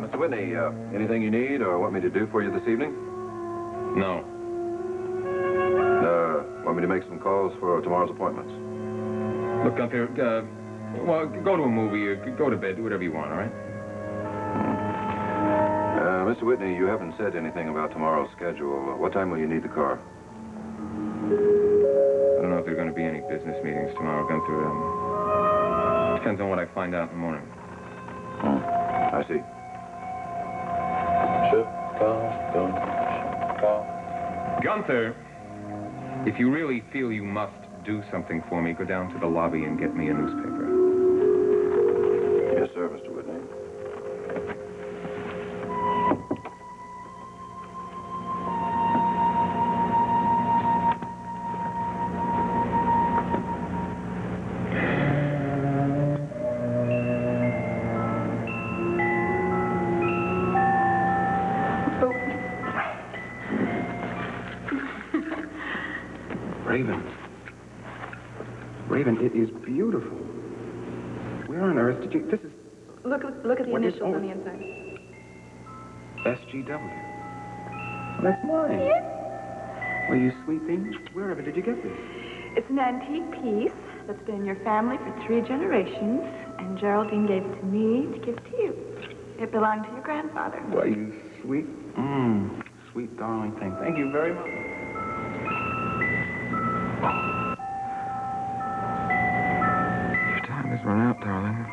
Mr. Whitney, anything you need or want me to do for you this evening? No. Want me to make some calls for tomorrow's appointments? Look, Gunther, well, go to a movie or go to bed. Do whatever you want, all right? Mr. Whitney, you haven't said anything about tomorrow's schedule. What time will you need the car? I don't know if there are going to be any business meetings tomorrow, Gunther. Depends on what I find out in the morning. I see. Gunther, if you really feel you must do something for me, go down to the lobby and get me a newspaper. Yes, sir, Mr. Whitney. Raven, it is beautiful. Where on earth did you... This is... Look at the initials on the inside. SGW. Well, that's mine. Yes. Well, you sweet thing, wherever did you get this? It's an antique piece that's been in your family for 3 generations, and Geraldine gave it to me to give to you. It belonged to your grandfather. Why, you sweet, sweet darling thing. Thank you very much. Time has run out, darling.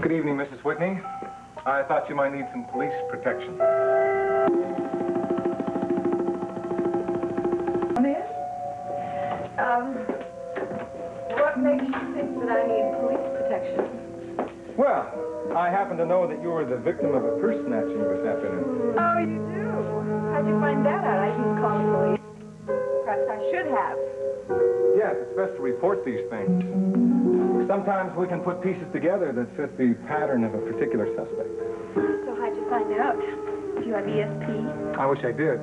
Good evening, Mrs. Whitney. I thought you might need some police protection. What makes you think that I need police protection? Well, I happen to know that you were the victim of a purse snatching this afternoon. Oh, you do? How'd you find that out? I didn't call the police. Perhaps I should have. Yes, it's best to report these things. Sometimes we can put pieces together that fit the pattern of a particular suspect. So how'd you find out? Do you have ESP? I wish I did.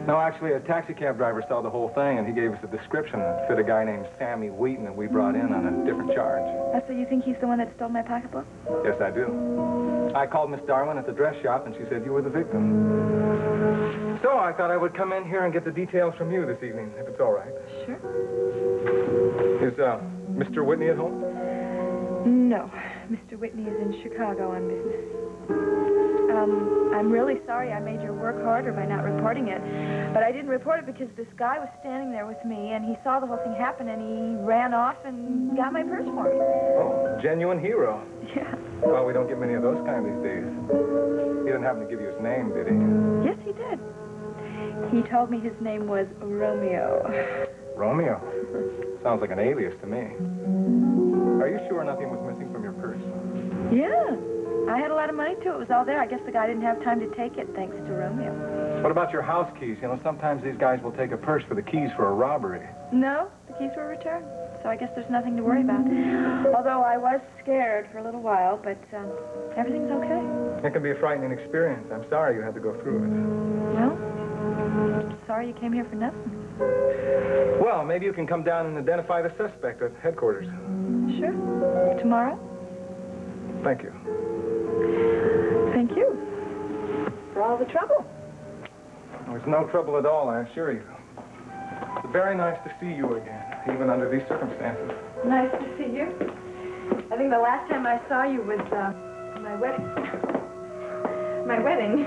No, actually, a taxi cab driver saw the whole thing, and he gave us a description that fit a guy named Sammy Wheaton that we brought in on a different charge. So you think he's the one that stole my pocketbook? Yes, I do. I called Miss Darwin at the dress shop, and she said you were the victim. So I thought I would come in here and get the details from you this evening, if it's all right. Sure. Is, Mr. Whitney at home? No. Mr. Whitney is in Chicago on business. I'm really sorry I made your work harder by not reporting it. But I didn't report it because this guy was standing there with me, and he saw the whole thing happen, and he ran off and got my purse for me. Oh, genuine hero. Yeah. Well, we don't get many of those kind these days. He didn't happen to give you his name, did he? Yes, he did. He told me his name was Romeo. Romeo? Sounds like an alias to me. Are you sure nothing was missing from your purse? Yeah. I had a lot of money, too. It was all there. I guess the guy didn't have time to take it, thanks to Romeo. What about your house keys? You know, sometimes these guys will take a purse for the keys for a robbery. No, the keys were returned. so I guess there's nothing to worry about. Although I was scared for a little while, but everything's okay. It can be a frightening experience. I'm sorry you had to go through it. Well, sorry you came here for nothing. Well, maybe you can come down and identify the suspect at headquarters. Sure. Tomorrow? Thank you. Thank you. For all the trouble. There's no trouble at all, I assure you. It's very nice to see you again, even under these circumstances. Nice to see you. I think the last time I saw you was my wedding. My wedding.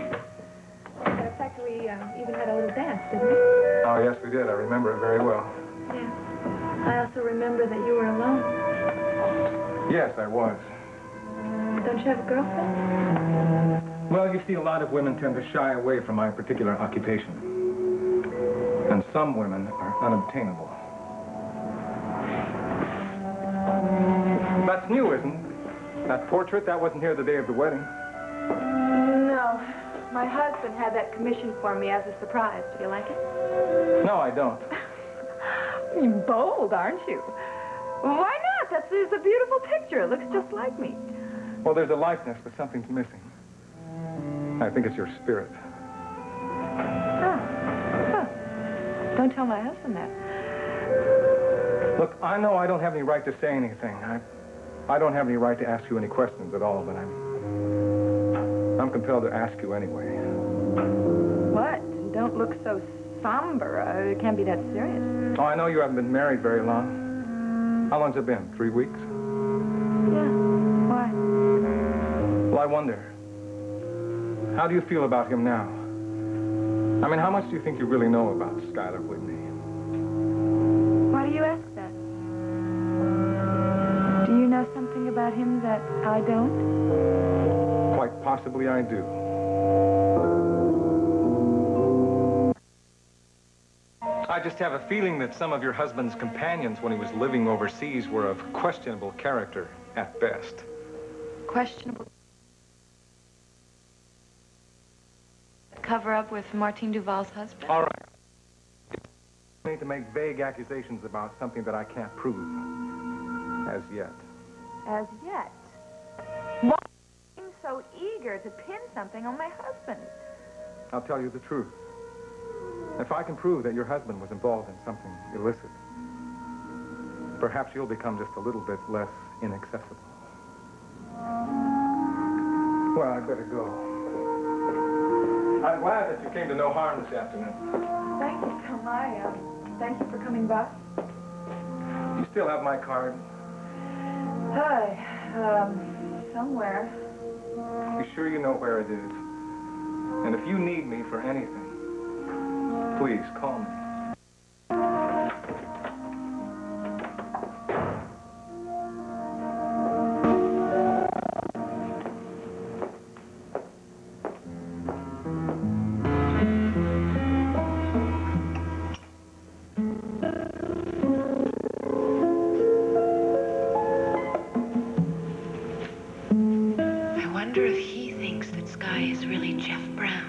In fact, we even had a little dance, didn't we? Oh, yes, we did. I remember it very well. Yeah. I also remember that you were alone. Yes, I was. Don't you have a girlfriend? Well, you see, a lot of women tend to shy away from my particular occupation. And some women are unobtainable. That's new, isn't it? That portrait, that wasn't here the day of the wedding. No. My husband had that commissioned for me as a surprise. Do you like it? No, I don't. You're bold, aren't you? Why not? It's a beautiful picture. It looks just like me. Well, there's a likeness, but something's missing. I think it's your spirit. Oh. Don't tell my husband that. Look, I know I don't have any right to say anything. I don't have any right to ask you any questions at all, but I'm compelled to ask you anyway. What? Don't look so somber. It can't be that serious. Oh, I know you haven't been married very long. How long's it been? 3 weeks? Yeah. Why? Well, I wonder. How do you feel about him now? I mean, how much do you think you really know about Skylar Whitney? Why do you ask that? Do you know something about him that I don't? Quite possibly I do. I just have a feeling that some of your husband's companions when he was living overseas were of questionable character at best. Questionable. Cover up with Martine Duval's husband? All right. I need to make vague accusations about something that I can't prove. As yet. As yet? Why are you so eager to pin something on my husband? I'll tell you the truth. If I can prove that your husband was involved in something illicit, perhaps you'll become just a little bit less inaccessible. Well, I'd better go. I'm glad that you came to no harm this afternoon. Thank you so much. Thank you for coming by. You still have my card? Hi. Somewhere. You sure you know where it is? And if you need me for anything, please call me. I wonder if he thinks that Sky is really Jeff Brown.